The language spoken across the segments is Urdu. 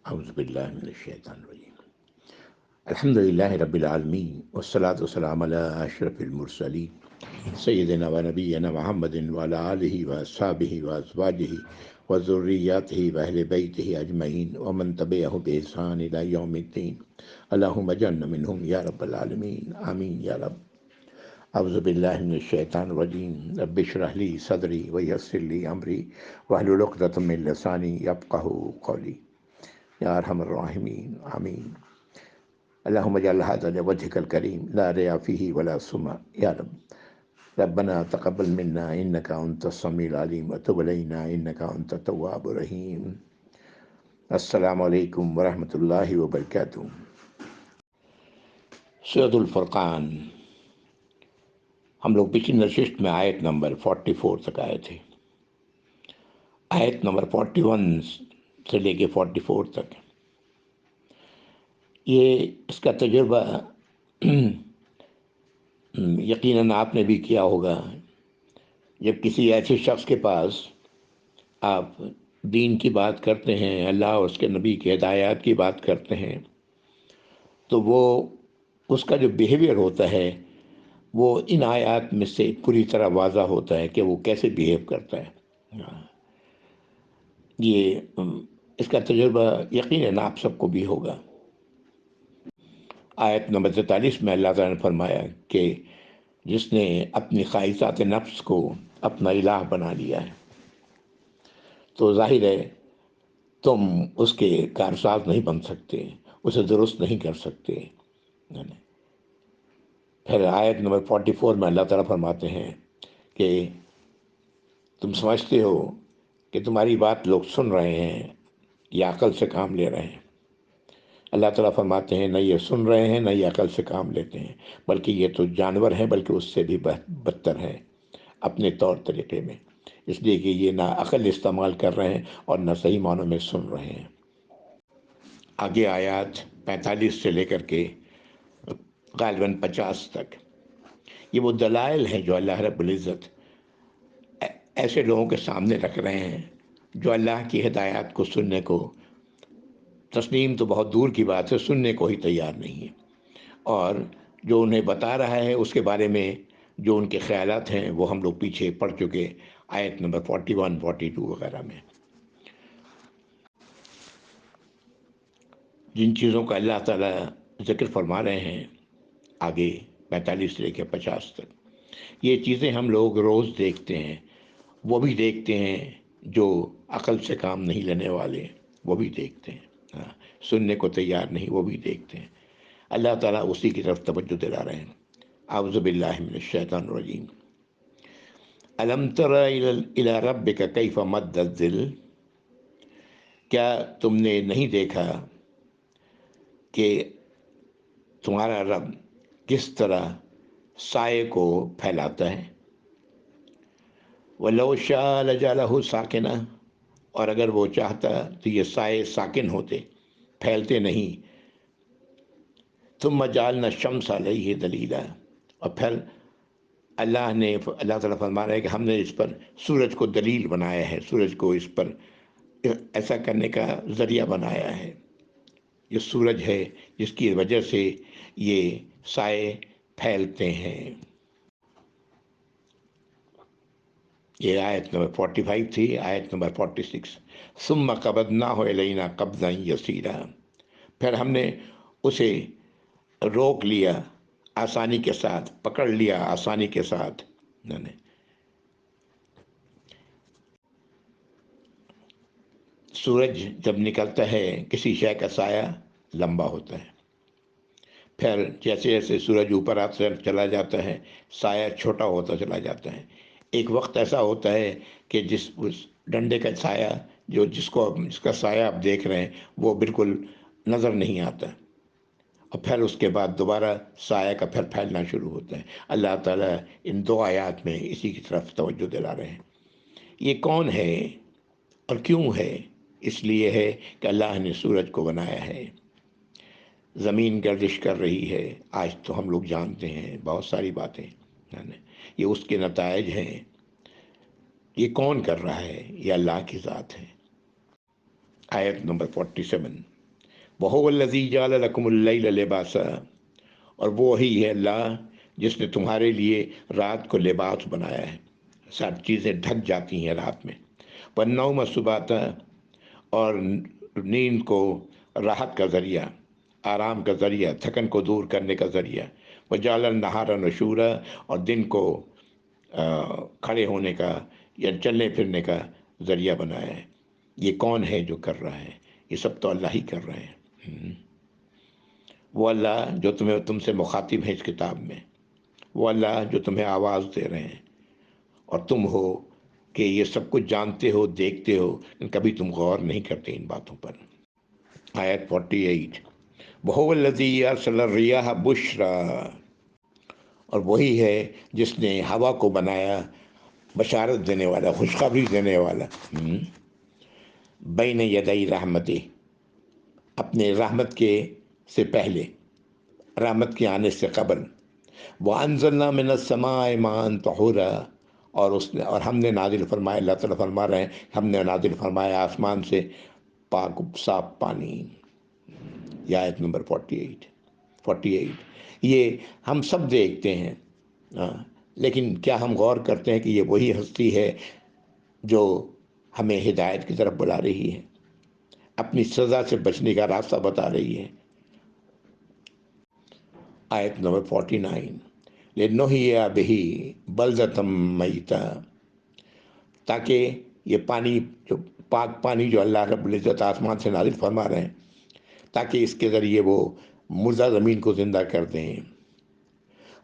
اعوذ باللہ من الشیطان الرجیم الحمدللہ رب العالمین والصلاة والسلام علی اشرف المرسلین سیدنا و نبینا محمد وعلی آلہ واصحابہ وازواجہ وذریاتہ واہل بیتہ اجمعین ومن تبعہ بإحسان الی یوم الدین اللہم اجعلنا منہم یا رب العالمین آمین یا رب۔ اعوذ باللہ من الشیطان الرجیم رب اشرح لی صدری ویسر لی امری واحلل عقدۃ من لسانی یفقہوا قولی یا ارحم الراحمین آمین۔ اللہم اجعل ھذا لوجہک الکریم لا ریاء فیہ ولا سمعہ یا رب۔ ربنا تقبل منا انک انت السمیع العلیم وتب علینا انک انت التواب الرحیم۔ السلام علیکم ورحمۃ اللہ وبرکاتہ۔ سورۃ الفرقان، ہم لوگ پچھلی نشست میں آیت نمبر 44 تک آئے تھے۔ آیت نمبر 41 سے لے کے 44 تک یہ اس کا تجربہ یقیناً آپ نے بھی کیا ہوگا۔ جب کسی ایسے شخص کے پاس آپ دین کی بات کرتے ہیں، اللہ اور اس کے نبی کی ہدایات کی بات کرتے ہیں، تو وہ اس کا جو بیہیویئر ہوتا ہے وہ ان آیات میں سے پوری طرح واضح ہوتا ہے کہ وہ کیسے بیہیو کرتا ہے۔ یہ اس کا تجربہ یقیناً آپ سب کو بھی ہوگا۔ آیت نمبر 43 میں اللہ تعالیٰ نے فرمایا کہ جس نے اپنی خواہشات نفس کو اپنا الہ بنا لیا ہے تو ظاہر ہے تم اس کے کارساز نہیں بن سکتے، اسے درست نہیں کر سکتے۔ پھر آیت نمبر 44 میں اللہ تعالیٰ فرماتے ہیں کہ تم سمجھتے ہو کہ تمہاری بات لوگ سن رہے ہیں یا عقل سے کام لے رہے ہیں۔ اللہ تعالیٰ فرماتے ہیں نہ یہ سن رہے ہیں نہ یہ عقل سے کام لیتے ہیں، بلکہ یہ تو جانور ہیں، بلکہ اس سے بھی بدتر ہیں اپنے طور طریقے میں، اس لیے کہ یہ نہ عقل استعمال کر رہے ہیں اور نہ صحیح معنوں میں سن رہے ہیں۔ آگے آیات 45 سے لے کر کے غالباً 50 تک یہ وہ دلائل ہیں جو اللہ رب العزت ایسے لوگوں کے سامنے رکھ رہے ہیں جو اللہ کی ہدایات کو سننے کو، تسلیم تو بہت دور کی بات ہے، سننے کو ہی تیار نہیں ہے، اور جو انہیں بتا رہا ہے اس کے بارے میں جو ان کے خیالات ہیں وہ ہم لوگ پیچھے پڑھ چکے آیت نمبر 41 42 وغیرہ میں۔ جن چیزوں کا اللہ تعالیٰ ذکر فرما رہے ہیں آگے 45 سے لے کے 50 تک، یہ چیزیں ہم لوگ روز دیکھتے ہیں، وہ بھی دیکھتے ہیں جو عقل سے کام نہیں لینے والے، وہ بھی دیکھتے ہیں، سننے کو تیار نہیں، وہ بھی دیکھتے ہیں۔ اللہ تعالیٰ اسی کی طرف توجہ دلا رہے ہیں۔ اعوذ باللہ من الشیطان الرجیم الم تر الی ربک کیف مد الظل، کیا تم نے نہیں دیکھا کہ تمہارا رب کس طرح سائے کو پھیلاتا ہے؟ وَلَوْ شَاءَ لَجَعَلَهُ سَاكِنًا، اور اگر وہ چاہتا تو یہ سائے ساکن ہوتے، پھیلتے نہیں۔ ثُمَّ جَعَلْنَا الشَّمْسَ عَلَيْهِ دَلِيلًا، اور پھر اللہ تعالیٰ فرما رہا ہے کہ ہم نے اس پر سورج کو دلیل بنایا ہے، سورج کو اس پر ایسا کرنے کا ذریعہ بنایا ہے۔ یہ سورج ہے جس کی وجہ سے یہ سائے پھیلتے ہیں۔ یہ آیت نمبر 45 تھی۔ آیت نمبر 46 ثم قبضناہ الینا قبضا یسیرا، پھر ہم نے اسے روک لیا آسانی کے ساتھ، پکڑ لیا آسانی کے ساتھ۔ سورج جب نکلتا ہے کسی شے کا سایہ لمبا ہوتا ہے، پھر جیسے جیسے سورج اوپر آتا چلا جاتا ہے سایہ چھوٹا ہوتا چلا جاتا ہے۔ ایک وقت ایسا ہوتا ہے کہ اس ڈنڈے کا سایہ جس کا سایہ آپ دیکھ رہے ہیں وہ بالکل نظر نہیں آتا، اور پھر اس کے بعد دوبارہ سایہ کا پھر پھیلنا شروع ہوتا ہے۔ اللہ تعالیٰ ان دو آیات میں اسی کی طرف توجہ دلا رہے ہیں۔ یہ کون ہے اور کیوں ہے؟ اس لیے ہے کہ اللہ نے سورج کو بنایا ہے، زمین گردش کر رہی ہے، آج تو ہم لوگ جانتے ہیں بہت ساری باتیں، یہ اس کے نتائج ہیں۔ یہ کون کر رہا ہے؟ یہ اللہ کی ذات ہے۔ آیت نمبر 47 وَهُوَ الَّذِي جَعَلَ لَكُمُ اللَّيْلَ لِبَاسًا، اور وہ وہی ہے اللہ جس نے تمہارے لیے رات کو لباس بنایا ہے، سب چیزیں ڈھک جاتی ہیں رات میں۔ وَالنَّوْمَ سُبَاتًا، اور نیند کو راحت کا ذریعہ، آرام کا ذریعہ، تھکن کو دور کرنے کا ذریعہ۔ وَجَعَلَ النَّهَارَ نُشُورًا، اور دن کو کھڑے ہونے کا یا چلنے پھرنے کا ذریعہ بنایا ہے۔ یہ کون ہے جو کر رہا ہے؟ یہ سب تو اللہ ہی کر رہے ہیں۔ وہ اللہ جو تم سے مخاطب ہے اس کتاب میں، وہ اللہ جو تمہیں آواز دے رہے ہیں، اور تم ہو کہ یہ سب کچھ جانتے ہو، دیکھتے ہو، لیکن کبھی تم غور نہیں کرتے ان باتوں پر۔ آیت 48، وَهُوَ الَّذِي أَرْسَلَ الرِّيَاحَ بُشْرًا، اور وہی ہے جس نے ہوا کو بنایا بشارت دینے والا، خوشخبری دینے والا، بین یدئی رحمتہ، اپنے رحمت کے سے پہلے، رحمت کے آنے سے قبل۔ وَأَنزَلْنَا مِنَ السَّمَاءِ مَاءً طَهُورًا، اور ہم نے نازل فرمایا، اللہ تعالیٰ فرما رہے ہیں، ہم نے نازل فرمایا آسمان سے پاک صاف پانی۔ یہ آیت نمبر 48۔ یہ ہم سب دیکھتے ہیں، لیکن کیا ہم غور کرتے ہیں کہ یہ وہی ہستی ہے جو ہمیں ہدایت کی طرف بلا رہی ہے، اپنی سزا سے بچنے کا راستہ بتا رہی ہے۔ آیت نمبر 49، لِنُحْيِيَ بِهِ بَلْدَةً مَيْتًا، تاکہ یہ پانی، جو پاک پانی جو اللہ رب العزت آسمان سے نازل فرما رہے ہیں، تاکہ اس کے ذریعے وہ مردہ زمین کو زندہ کر دیں۔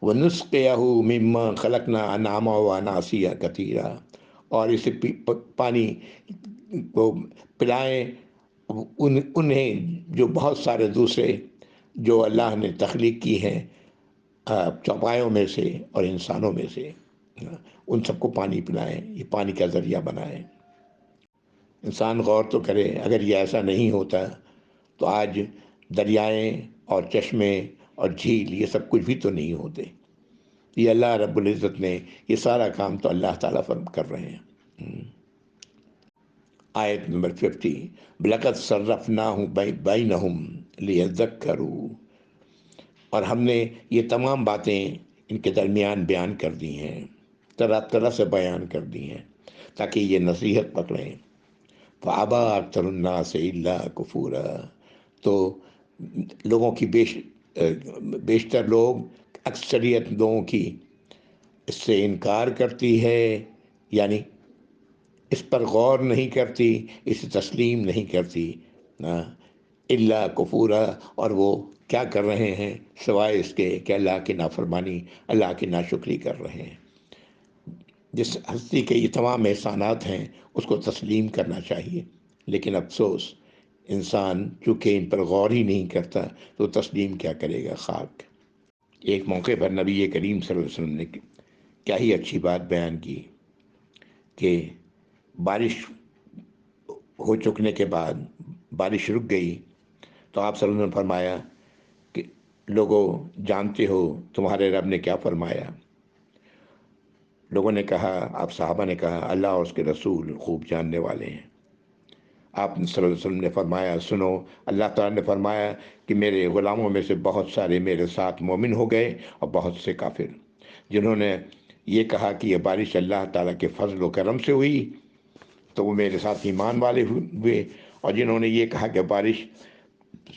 وَنُسْقِيَهُ مِمَّا خَلَقْنَا أَنْعَامًا وَأَنَاسِيَّ كَثِيرًا، اور اسے پانی کو پلائیں انہیں جو بہت سارے دوسرے جو اللہ نے تخلیق کی ہیں چوپایوں میں سے اور انسانوں میں سے، ان سب کو پانی پلائیں، یہ پانی کا ذریعہ بنائیں۔ انسان غور تو کرے، اگر یہ ایسا نہیں ہوتا تو آج دریائیں اور چشمے اور جھیل یہ سب کچھ بھی تو نہیں ہوتے۔ یہ اللہ رب العزت نے یہ سارا کام تو اللہ تعالیٰ فرم کر رہے ہیں۔ آیت نمبر 50، لَقَدْ صَرَّفْنَاهُ بَيْنَهُمْ لِيَذَّكَّرُوا، اور ہم نے یہ تمام باتیں ان کے درمیان بیان کر دی ہیں، طرح طرح سے بیان کر دی ہیں تاکہ یہ نصیحت پکڑیں۔ فَأَبَىٰ أَكْثَرُ النَّاسِ إِلَّا كُفُورًا، تو لوگوں کی بیشتر لوگ، اکثریت لوگوں کی اس سے انکار کرتی ہے، یعنی اس پر غور نہیں کرتی، اسے تسلیم نہیں کرتی، الا کفورا، اور وہ کیا کر رہے ہیں سوائے اس کے کہ اللہ کی نافرمانی، اللہ کی ناشکری کر رہے ہیں۔ جس ہستی کے یہ تمام احسانات ہیں اس کو تسلیم کرنا چاہیے، لیکن افسوس انسان چونکہ ان پر غور ہی نہیں کرتا تو تسلیم کیا کرے گا، خاک۔ ایک موقع پر نبی کریم صلی اللہ علیہ وسلم نے کیا ہی اچھی بات بیان کی کہ بارش ہو چکنے کے بعد بارش رک گئی تو آپ صلی اللہ علیہ وسلم نے فرمایا کہ لوگوں جانتے ہو تمہارے رب نے کیا فرمایا؟ لوگوں نے کہا، آپ صحابہ نے کہا، اللہ اور اس کے رسول خوب جاننے والے ہیں۔ آپ صلی اللہ علیہ وسلم نے فرمایا، سنو، اللہ تعالیٰ نے فرمایا کہ میرے غلاموں میں سے بہت سارے میرے ساتھ مومن ہو گئے اور بہت سے کافر۔ جنہوں نے یہ کہا کہ یہ بارش اللہ تعالیٰ کے فضل و کرم سے ہوئی تو وہ میرے ساتھ ایمان والے ہوئے، اور جنہوں نے یہ کہا کہ بارش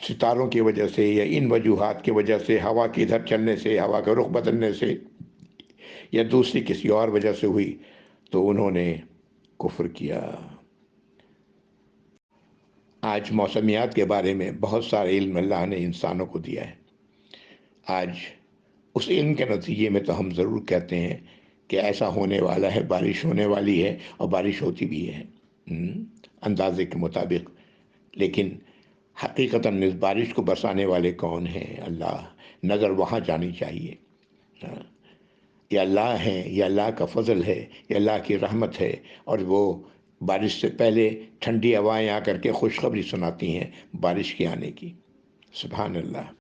ستاروں کی وجہ سے یا ان وجوہات کی وجہ سے، ہوا کے ادھر چلنے سے، ہوا کا رخ بدلنے سے یا دوسری کسی اور وجہ سے ہوئی، تو انہوں نے کفر کیا۔ آج موسمیات کے بارے میں بہت سارا علم اللہ نے انسانوں کو دیا ہے۔ آج اس علم کے نتیجے میں تو ہم ضرور کہتے ہیں کہ ایسا ہونے والا ہے، بارش ہونے والی ہے، اور بارش ہوتی بھی ہے اندازے کے مطابق، لیکن حقیقتاً اس بارش کو برسانے والے کون ہیں؟ اللہ۔ نظر وہاں جانی چاہیے۔ یہ اللہ ہیں، یہ اللہ کا فضل ہے، یہ اللہ کی رحمت ہے، اور وہ بارش سے پہلے ٹھنڈی ہوائیں آ کر کے خوشخبری سناتی ہیں بارش کے آنے کی۔ سبحان اللہ۔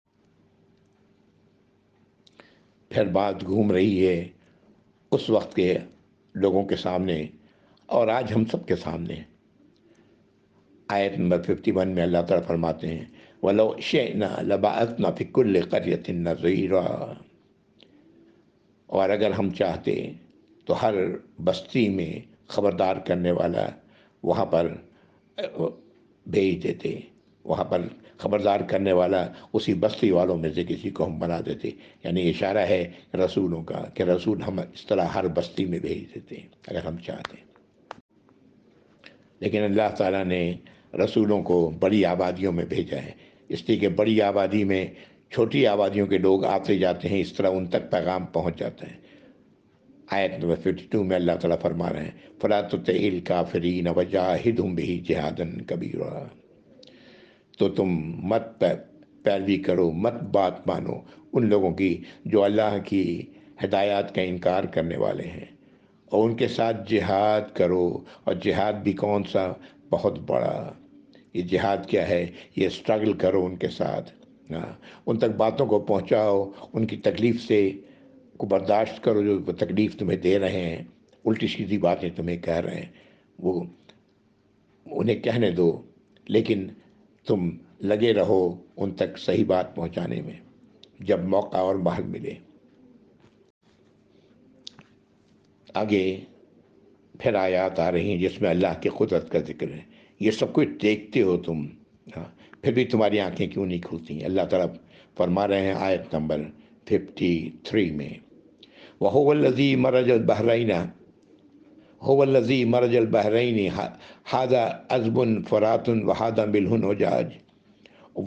پھر بات گھوم رہی ہے اس وقت کے لوگوں کے سامنے اور آج ہم سب کے سامنے۔ آیت نمبر 51 میں اللہ تعالیٰ فرماتے ہیں، ولو شئنا لبعثنا فی کل قریۃ نذیرا، اور اگر ہم چاہتے تو ہر بستی میں خبردار کرنے والا وہاں پر بھیج دیتے، وہاں پر خبردار کرنے والا اسی بستی والوں میں سے کسی کو ہم بنا دیتے۔ یعنی اشارہ ہے رسولوں کا کہ رسول ہم اس طرح ہر بستی میں بھیج دیتے اگر ہم چاہتے۔ لیکن اللہ تعالیٰ نے رسولوں کو بڑی آبادیوں میں بھیجا ہے، اس لیے کہ بڑی آبادی میں چھوٹی آبادیوں کے لوگ آتے جاتے ہیں، اس طرح ان تک پیغام پہنچ جاتا ہے۔ آیت نمبر 52 میں اللہ تعالیٰ فرما رہے ہیں فَلَا تُطِعِ الْكَافِرِينَ وَجَاهِدْهُمْ بِهِ جِهَادًا كَبِيرًا، تو تم مت پیروی کرو، مت بات مانو ان لوگوں کی جو اللہ کی ہدایات کا انکار کرنے والے ہیں، اور ان کے ساتھ جہاد کرو۔ اور جہاد بھی کون سا؟ بہت بڑا۔ یہ جہاد کیا ہے؟ یہ اسٹرگل کرو ان کے ساتھ، ان تک باتوں کو پہنچاؤ، ان کی تکلیف سے کو برداشت کرو، جو تکلیف تمہیں دے رہے ہیں، الٹی سیدھی باتیں تمہیں کہہ رہے ہیں، وہ انہیں کہنے دو، لیکن تم لگے رہو ان تک صحیح بات پہنچانے میں جب موقع اور محل ملے۔ آگے پھر آیات آ رہی ہیں جس میں اللہ کی قدرت کا ذکر ہے۔ یہ سب کچھ دیکھتے ہو تم، پھر بھی تمہاری آنکھیں کیوں نہیں کھلتی؟ اللہ تعالیٰ فرما رہے ہیں آیت نمبر 53 میں وَهُوَ الَّذِي مَرَجَ الْبَحْرَيْنِ هُوَ الَّذِي مَرَجَ الْبَحْرَيْنِ هَذَا عَذْبٌ فُرَاتٌ وَهَذَا مِلْحٌ أُجَاجٌ،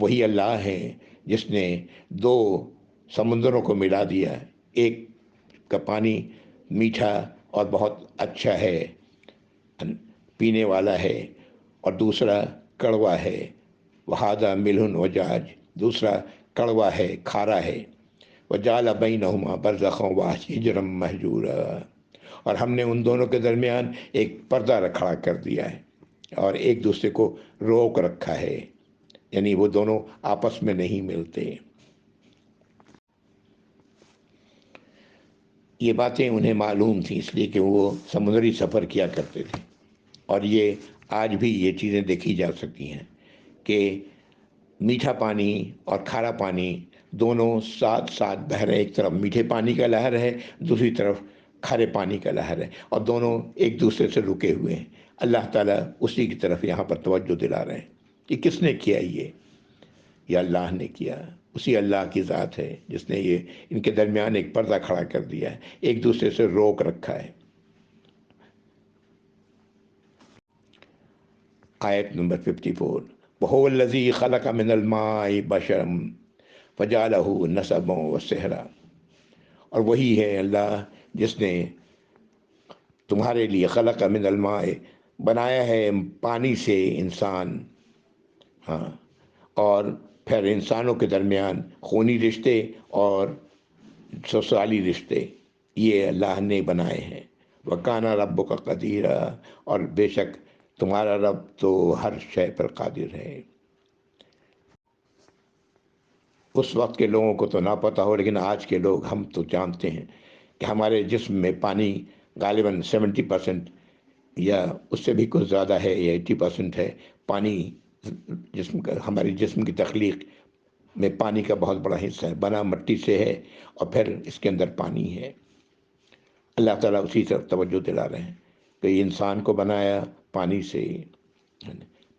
وہی اللہ ہے جس نے دو سمندروں کو ملا دیا، ایک کا پانی میٹھا اور بہت اچھا ہے، پینے والا ہے، اور دوسرا کڑوا ہے، وَهَذَا مِلْحٌ أُجَاجٌ، دوسرا کڑوا ہے، کھارا ہے، وَجَعَلَ بَيْنَهُمَا بَرْزَخًا وَحِجْرًا مَحْجُورًا، اور ہم نے ان دونوں کے درمیان ایک پردہ کھڑا کر دیا ہے اور ایک دوسرے کو روک رکھا ہے، یعنی وہ دونوں آپس میں نہیں ملتے۔ یہ باتیں انہیں معلوم تھیں اس لیے کہ وہ سمندری سفر کیا کرتے تھے، اور یہ آج بھی یہ چیزیں دیکھی جا سکتی ہیں کہ میٹھا پانی اور کھارا پانی دونوں ساتھ ساتھ بہہ رہے، ایک طرف میٹھے پانی کا لہر ہے، دوسری طرف کھارے پانی کا لہر ہے، اور دونوں ایک دوسرے سے رکے ہوئے ہیں۔ اللہ تعالیٰ اسی کی طرف یہاں پر توجہ دلا رہے ہیں کہ کس نے کیا یہ اللہ نے کیا، اسی اللہ کی ذات ہے جس نے یہ ان کے درمیان ایک پردہ کھڑا کر دیا ہے، ایک دوسرے سے روک رکھا ہے۔ آیت نمبر 54 وَهُوَ الَّذِي خَلَقَ مِنَ الْمَاءِ بَشَرًا فَجَعَلَهُ نَسَبًا وَصِهْرًا، اور وہی ہے اللہ جس نے تمہارے لیے خلق من الماء بنایا ہے پانی سے انسان، اور پھر انسانوں کے درمیان خونی رشتے اور سسرالی رشتے یہ اللہ نے بنائے ہیں۔ وَكَانَ رَبُّكَ قَدِيرًا، اور بے شک تمہارا رب تو ہر شے پر قادر ہے۔ اس وقت کے لوگوں کو تو نہ پتہ ہو، لیکن آج کے لوگ ہم تو جانتے ہیں کہ ہمارے جسم میں پانی غالباً 70% یا اس سے بھی کچھ زیادہ ہے، یا 80% ہے پانی۔ جسم کا، ہماری جسم کی تخلیق میں پانی کا بہت بڑا حصہ ہے، بنا مٹی سے ہے اور پھر اس کے اندر پانی ہے۔ اللہ تعالیٰ اسی طرف توجہ دلا رہے ہیں کہ انسان کو بنایا پانی سے،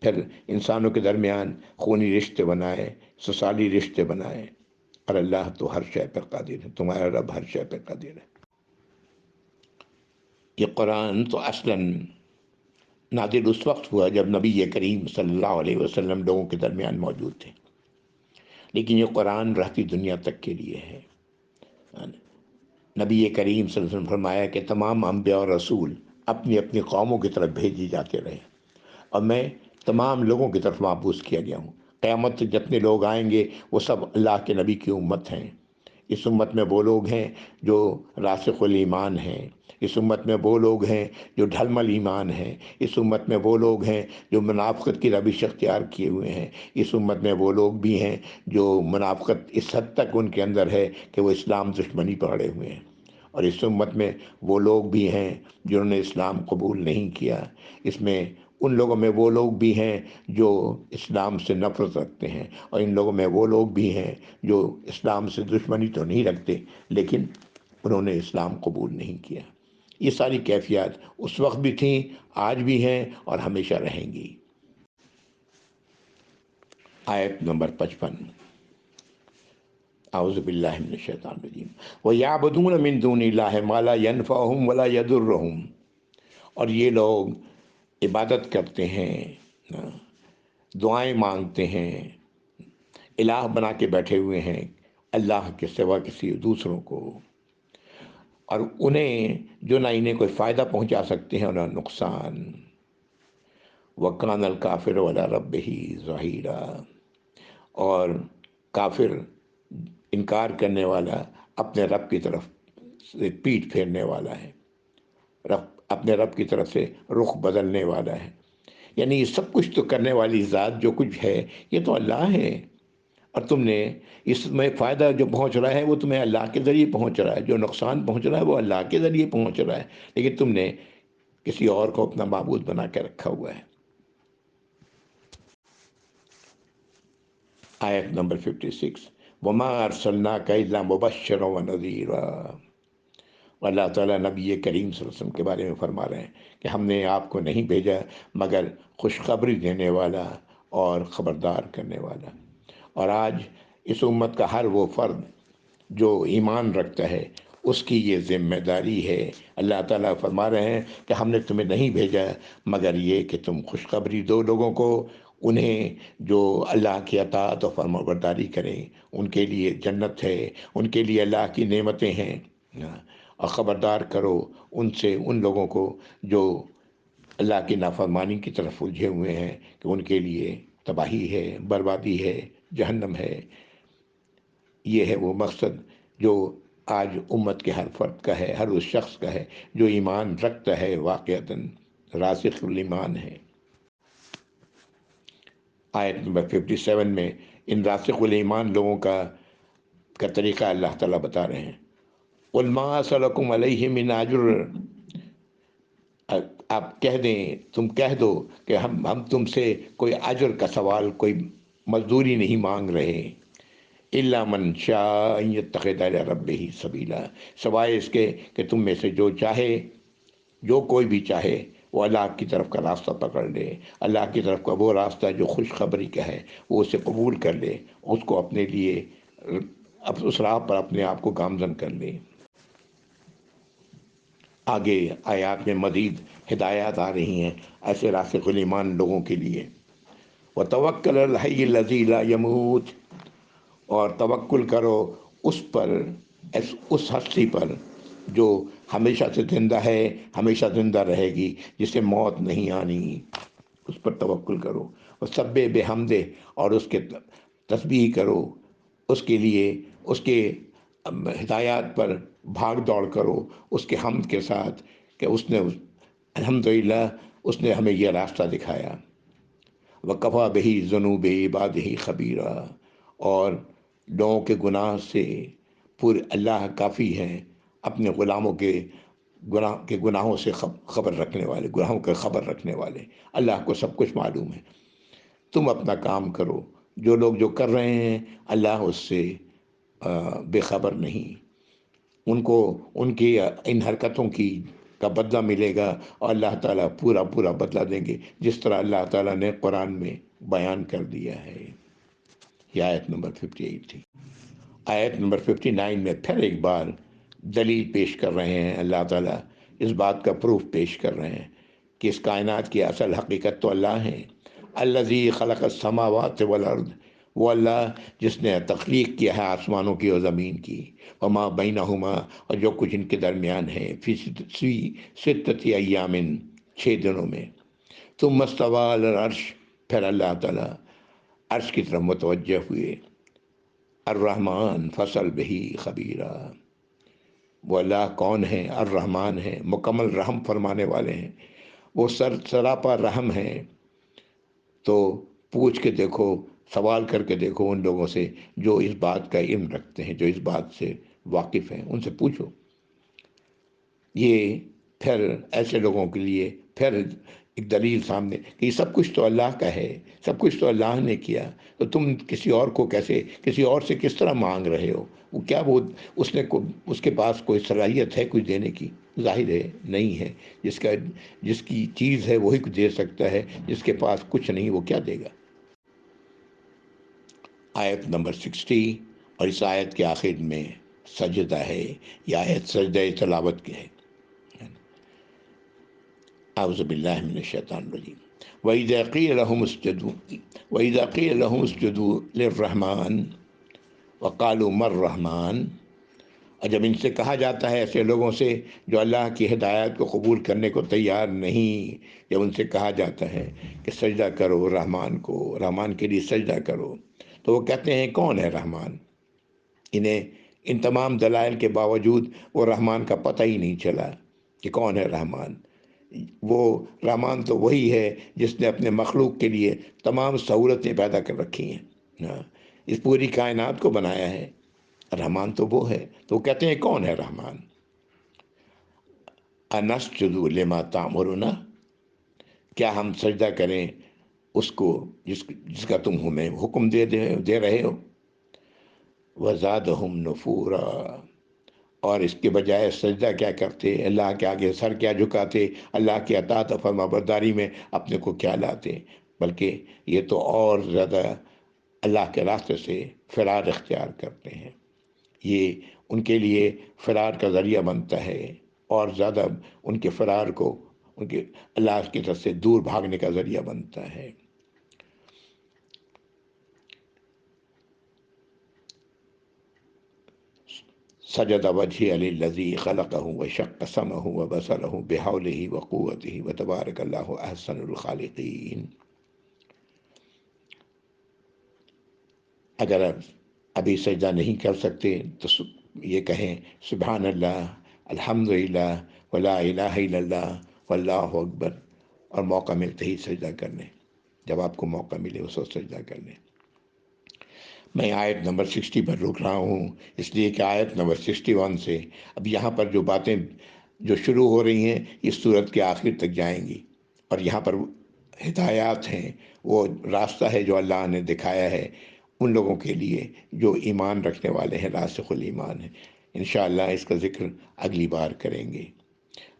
پھر انسانوں کے درمیان خونی رشتے بنائے، سسرالی رشتے بنائے، اور اللہ تو ہر شے پر قادر ہے، تمہارا رب ہر شے پر قادر ہے۔ یہ قرآن تو اصلاً نازل اس وقت ہوا جب نبی کریم صلی اللہ علیہ وسلم لوگوں کے درمیان موجود تھے، لیکن یہ قرآن رہتی دنیا تک کے لیے ہے۔ نبی کریم صلی اللہ علیہ وسلم فرمایا کہ تمام انبیاء اور رسول اپنی اپنی قوموں کی طرف بھیجے جاتے رہے، اور میں تمام لوگوں کی طرف مبعوث کیا گیا ہوں۔ قیامت تک جتنے لوگ آئیں گے وہ سب اللہ کے نبی کی امت ہیں۔ اس امت میں وہ لوگ ہیں جو راسخ الایمان ہیں، اس امت میں وہ لوگ ہیں جو ڈھلمل ایمان ہیں، اس امت میں وہ لوگ ہیں جو منافقت کی روش اختیار کیے ہوئے ہیں، اس امت میں وہ لوگ بھی ہیں جو منافقت اس حد تک ان کے اندر ہے کہ وہ اسلام دشمنی پکڑے ہوئے ہیں، اور اس امت میں وہ لوگ بھی ہیں جنہوں نے اسلام قبول نہیں کیا۔ اس میں ان لوگوں میں وہ لوگ بھی ہیں جو اسلام سے نفرت رکھتے ہیں، اور ان لوگوں میں وہ لوگ بھی ہیں جو اسلام سے دشمنی تو نہیں رکھتے لیکن انہوں نے اسلام قبول نہیں کیا۔ یہ ساری کیفیات اس وقت بھی تھیں، آج بھی ہیں اور ہمیشہ رہیں گی۔ آیت نمبر 55، اعوذ باللہ من الشیطان الرجیم وَيَعْبُدُونَ مِن دُونِ اللَّهِ مَا لَا يَنْفَعُهُمْ وَلَا يَضُرُّهُمْ، اور یہ لوگ عبادت کرتے ہیں، دعائیں مانگتے ہیں، الہ بنا کے بیٹھے ہوئے ہیں اللہ کے سوا کسی دوسروں کو، اور انہیں جو نہ انہیں کوئی فائدہ پہنچا سکتے ہیں اور نہ نقصان۔ وَكَانَ الْكَافِرُ عَلَىٰ رَبِّهِ ظَهِيرًا، اور کافر انکار کرنے والا اپنے رب کی طرف سے پیٹھ پھیرنے والا ہے، اپنے رب کی طرف سے رخ بدلنے والا ہے۔ یعنی یہ سب کچھ تو کرنے والی ذات جو کچھ ہے یہ تو اللہ ہے، اور تم نے اس میں فائدہ جو پہنچ رہا ہے وہ تمہیں اللہ کے ذریعے پہنچ رہا ہے، جو نقصان پہنچ رہا ہے وہ اللہ کے ذریعے پہنچ رہا ہے، لیکن تم نے کسی اور کو اپنا معبود بنا کے رکھا ہوا ہے۔ آیت نمبر 56، وَمَا أَرْسَلْنَاكَ إِلَّا مُبَشِّرًا وَنَذِيرًا، اللہ تعالیٰ نبی کریم صلی اللہ علیہ وسلم کے بارے میں فرما رہے ہیں کہ ہم نے آپ کو نہیں بھیجا مگر خوشخبری دینے والا اور خبردار کرنے والا۔ اور آج اس امت کا ہر وہ فرد جو ایمان رکھتا ہے اس کی یہ ذمہ داری ہے۔ اللہ تعالیٰ فرما رہے ہیں کہ ہم نے تمہیں نہیں بھیجا مگر یہ کہ تم خوشخبری دو لوگوں کو، انہیں جو اللہ کی اطاعت و فرمانبرداری کریں ان کے لیے جنت ہے، ان کے لیے اللہ کی نعمتیں ہیں، اور خبردار کرو ان سے ان لوگوں کو جو اللہ کی نافرمانی کی طرف الجھے ہوئے ہیں کہ ان کے لیے تباہی ہے، بربادی ہے، جہنم ہے۔ یہ ہے وہ مقصد جو آج امت کے ہر فرد کا ہے، ہر اس شخص کا ہے جو ایمان رکھتا ہے، واقعتاً راسخ الایمان ہے۔ آیت نمبر 57 میں ان راسخ الایمان لوگوں کا طریقہ اللہ تعالیٰ بتا رہے ہیں۔ قُلْ مَا أَسْأَلُكُمْ عَلَيْهِ مِنْ أَجْرٍ، آپ کہہ دیں، تم کہہ دو کہ ہم تم سے کوئی اجر کا سوال، کوئی مزدوری نہیں مانگ رہے، إِلَّا مَنْ شَاءَ أَن يَتَّخِذَ إِلَىٰ رَبِّهِ سَبِيلًا، سوائے اس کے کہ تم میں سے جو چاہے، جو کوئی بھی چاہے وہ اللہ کی طرف کا راستہ پکڑ لے، اللہ کی طرف کا وہ راستہ جو خوشخبری کا ہے وہ اسے قبول کر لے، اس کو اپنے لیے اس راہ پر اپنے آپ کو گامزن کر لے۔ آگے آیات میں مزید ہدایات آ رہی ہیں ایسے راسخ الایمان لوگوں کے لیے۔ وَتَوَكَّلْ عَلَى الْحَيِّ الَّذِي لَا يَمُوتُ، اور توکل کرو اس پر، اس ہستی پر جو ہمیشہ سے زندہ ہے، ہمیشہ زندہ رہے گی، جسے موت نہیں آنی، اس پر توکل کرو۔ وَسَبِّحْ بِحَمْدِهِ، اور اس کے تسبیح کرو، اس کے لیے اس کے ہدایات پر بھاگ دوڑ کرو اس کے حمد کے ساتھ کہ اس نے الحمدللہ اس نے ہمیں یہ راستہ دکھایا۔ وَكَفَىٰ بِهِ ذُنُوبِ عِبَادِهِ خَبِيرًا، اور لوگوں کے گناہ سے پورے اللہ کافی ہیں اپنے غلاموں کے گناہوں سے خبر رکھنے والے، گناہوں کا خبر رکھنے والے۔ اللہ کو سب کچھ معلوم ہے، تم اپنا کام کرو، جو لوگ جو کر رہے ہیں اللہ اس سے بے خبر نہیں، ان کو ان کی ان حرکتوں کا بدلہ ملے گا، اور اللہ تعالیٰ پورا پورا بدلہ دیں گے جس طرح اللہ تعالیٰ نے قرآن میں بیان کر دیا ہے۔ یہ آیت نمبر 58 تھی۔ آیت نمبر 59 میں پھر ایک بار دلیل پیش کر رہے ہیں اللہ تعالیٰ، اس بات کا پروف پیش کر رہے ہیں کہ اس کائنات کی اصل حقیقت تو اللہ ہے۔ الذی خلق السماوات والارض، وہ اللہ جس نے تخلیق کیا ہے آسمانوں کی اور زمین کی، وما بینہما، اور جو کچھ ان کے درمیان ہے، فی ستۃ ایام، 6 دنوں میں۔ ثم استوی علی العرش، پھر اللہ تعالیٰ عرش کی طرف متوجہ ہوئے۔ الرحمن فصل بہی خبیرہ، وہ اللہ کون ہے؟ الرحمن ہے، مکمل رحم فرمانے والے ہیں، وہ سراپا رحم ہے۔ تو پوچھ کے دیکھو، سوال کر کے دیکھو ان لوگوں سے جو اس بات کا علم رکھتے ہیں، جو اس بات سے واقف ہیں، ان سے پوچھو۔ یہ پھر ایسے لوگوں کے لیے پھر ایک دلیل سامنے کہ یہ سب کچھ تو اللہ کا ہے، سب کچھ تو اللہ نے کیا، تو تم کسی اور کو کیسے، کسی اور سے کس طرح مانگ رہے ہو؟ وہ کیا وہ اس کے پاس کوئی صلاحیت ہے کچھ دینے کی؟ ظاہر ہے نہیں ہے۔ جس کی چیز ہے وہی کچھ دے سکتا ہے، جس کے پاس کچھ نہیں وہ کیا دے گا؟ آیت نمبر 60 اور اس آیت کے آخر میں سجدہ ہے، یہ آیت سجدہ تلاوت کی ہے۔ اعوذ باللہ من الشیطان الرجیم۔ وَإِذَا قِيلَ لَهُمُ اسْجُدُوا لِلرَّحْمَٰنِ وَقَالُوا مَا الرَّحْمَٰنُ، اور جب ان سے کہا جاتا ہے، ایسے لوگوں سے جو اللہ کی ہدایت کو قبول کرنے کو تیار نہیں، جب ان سے کہا جاتا ہے کہ سجدہ کرو رحمان کو، رحمان کے لیے سجدہ کرو، تو وہ کہتے ہیں کون ہے رحمان؟ انہیں ان تمام دلائل کے باوجود وہ رحمان کا پتہ ہی نہیں چلا کہ کون ہے رحمان۔ وہ رحمان تو وہی ہے جس نے اپنے مخلوق کے لیے تمام سہولتیں پیدا کر رکھی ہیں، اس پوری کائنات کو بنایا ہے۔ رحمان تو وہ ہے، تو وہ کہتے ہیں کون ہے رحمان؟ انسجد لما تأمرنا، کیا ہم سجدہ کریں اس کو جس کا تم ہمیں حکم دے رہے ہو؟ وزادہم نفورا، اور اس کے بجائے سجدہ کیا کرتے؟ اللہ کے آگے سر کیا جھکاتے؟ اللہ کی اطاعت و فرما برداری میں اپنے کو کیا لاتے؟ بلکہ یہ تو اور زیادہ اللہ کے راستے سے فرار اختیار کرتے ہیں۔ یہ ان کے لیے فرار کا ذریعہ بنتا ہے، اور زیادہ ان کے فرار کو ان کے اللہ کی طرف سے دور بھاگنے کا ذریعہ بنتا ہے۔ سجد وجهي للذي خلقه وشق سمعه وبصره بحوله وقوته وتبارك الله احسن الخالقین۔ اگر ابھی سجدہ نہیں کر سکتے تو یہ کہیں سبحان اللہ، الحمدللہ، ولا الہ الا اللہ، واللہ اکبر، اور موقع ملتے ہی سجدہ کر لیں۔ جب آپ کو موقع ملے اس وقت سجدہ کر لیں۔ میں آیت نمبر 60 پر رک رہا ہوں، اس لیے کہ آیت نمبر 61 سے اب یہاں پر جو باتیں جو شروع ہو رہی ہیں اس صورت کے آخر تک جائیں گی، اور یہاں پر ہدایات ہیں، وہ راستہ ہے جو اللہ نے دکھایا ہے ان لوگوں کے لیے جو ایمان رکھنے والے ہیں، راسخ الایمان ہیں۔ انشاءاللہ اس کا ذکر اگلی بار کریں گے۔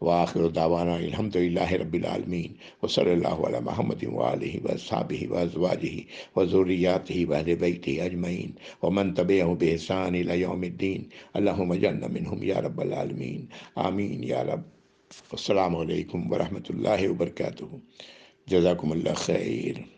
وآخر دعوانا الحمدللہ رب العالمین، وصلی اللہ علی محمد وآلہ وصحبہ وازواجہ وذریاتہ واہل بیتہ اجمعین ومن تبعہم بإحسان الی یوم الدین۔ اللہم اجعلنا منہم یا رب العالمین، آمین یا رب۔ السلام علیکم ورحمۃ اللہ وبرکاتہ۔ جزاکم اللہ خیر۔